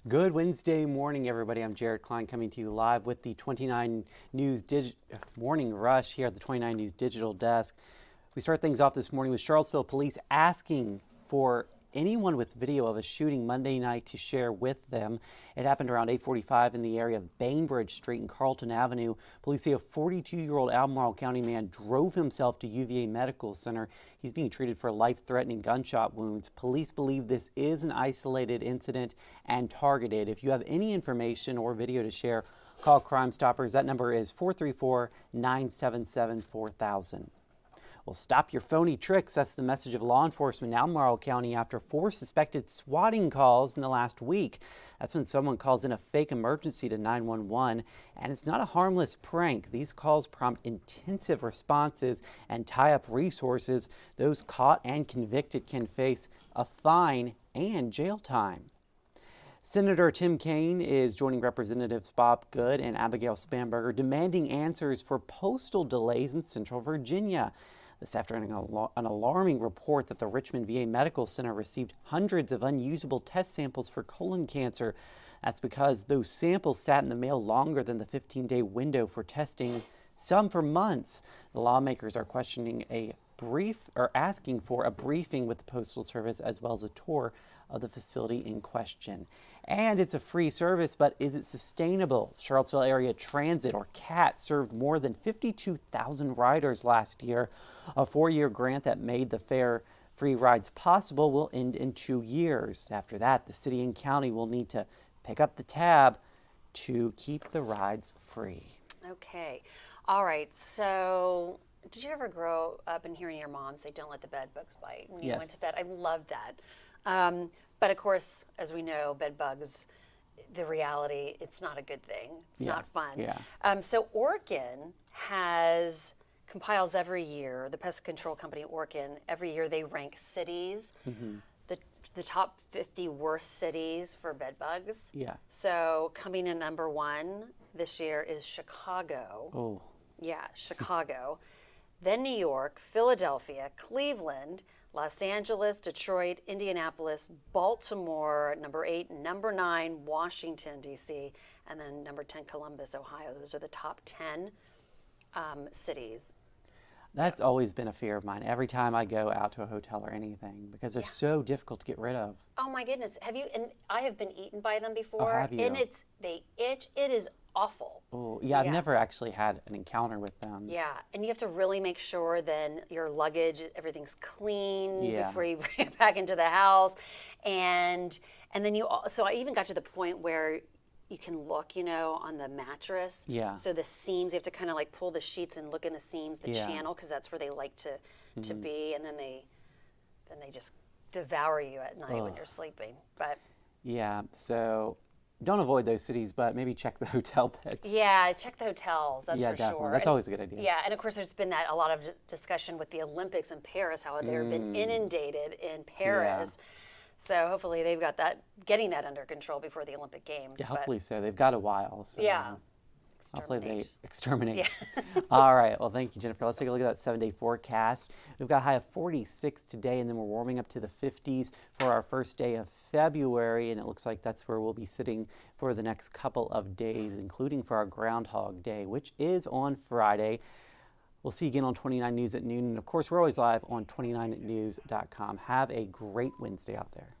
Good Wednesday morning, everybody. I'm Jared Klein coming to you live with the 29 News Morning Rush here at the 29 News Digital Desk. We start things off this morning with Charlottesville police asking for anyone with video of a shooting Monday night to share with them. It happened around 8:45 in the area of Bainbridge Street and Carlton Avenue. Police say a 42-year-old Albemarle County man drove himself to UVA Medical Center. He's being treated for life-threatening gunshot wounds. Police believe this is an isolated incident and targeted. If you have any information or video to share, call Crime Stoppers. That number is 434-977-4000. Well, stop your phony tricks. That's the message of law enforcement in Albemarle County after 4 suspected swatting calls in the last week. That's when someone calls in a fake emergency to 911, and it's not a harmless prank. These calls prompt intensive responses and tie up resources. Those caught and convicted can face a fine and jail time. Senator Tim Kaine is joining Representatives Bob Good and Abigail Spanberger demanding answers for postal delays in Central Virginia. This after an alarming report that the Richmond VA Medical Center received hundreds of unusable test samples for colon cancer. That's because those samples sat in the mail longer than the 15-day window for testing, some for months. The lawmakers are asking for a briefing with the Postal Service as well as a tour of the facility in question. And it's a free service, but is it sustainable? Charlottesville Area Transit, or CAT, served more than 52,000 riders last year. A 4-year grant that made the fare-free rides possible will end in 2 years. After that, the city and county will need to pick up the tab to keep the rides free. Okay. All right. So did you ever grow up and hearing your mom say, "Don't let the bed bugs bite" when you went to bed? I loved that. But of course, as we know, bed bugs, the reality, it's not a good thing. It's not fun. So Orkin compiles every year, the pest control company Orkin, every year they rank cities, the top 50 worst cities for bed bugs. So coming in number 1 this year is Chicago. Oh. Yeah, Chicago. Then New York, Philadelphia, Cleveland, Los Angeles, Detroit, Indianapolis, Baltimore, number 8, number 9, Washington, D.C., and then number 10, Columbus, Ohio. Those are the top 10 cities. That's always been a fear of mine every time I go out to a hotel or anything, because they're so difficult to get rid of. Oh my goodness. Have you? And I have been eaten by them before. Oh, have you? And they itch. It is awful. Oh, yeah, I've never actually had an encounter with them. Yeah, and you have to really make sure then your luggage, everything's clean before you bring it back into the house. And then so I even got to the point where you can look, on the mattress. So the seams, you have to kind of like pull the sheets and look in the seams, the channel, because that's where they like to be. And then they just devour you at night when you're sleeping. But yeah, so don't avoid those cities, but maybe check the hotel beds. Yeah, check the hotels. That's for definitely. sure. That's always a good idea. Yeah, and of course there's been a lot of discussion with the Olympics in Paris, how they've been inundated in Paris. So hopefully they've got getting that under control before the Olympic Games. Yeah, hopefully so. They've got a while. So hopefully they exterminate. All right. Well, thank you, Jennifer. Let's take a look at that 7-day forecast. We've got a high of 46 today, and then we're warming up to the 50s for our first day of February, and it looks like that's where we'll be sitting for the next couple of days, including for our Groundhog Day, which is on Friday. We'll see you again on 29 News at noon. And, of course, we're always live on 29news.com. Have a great Wednesday out there.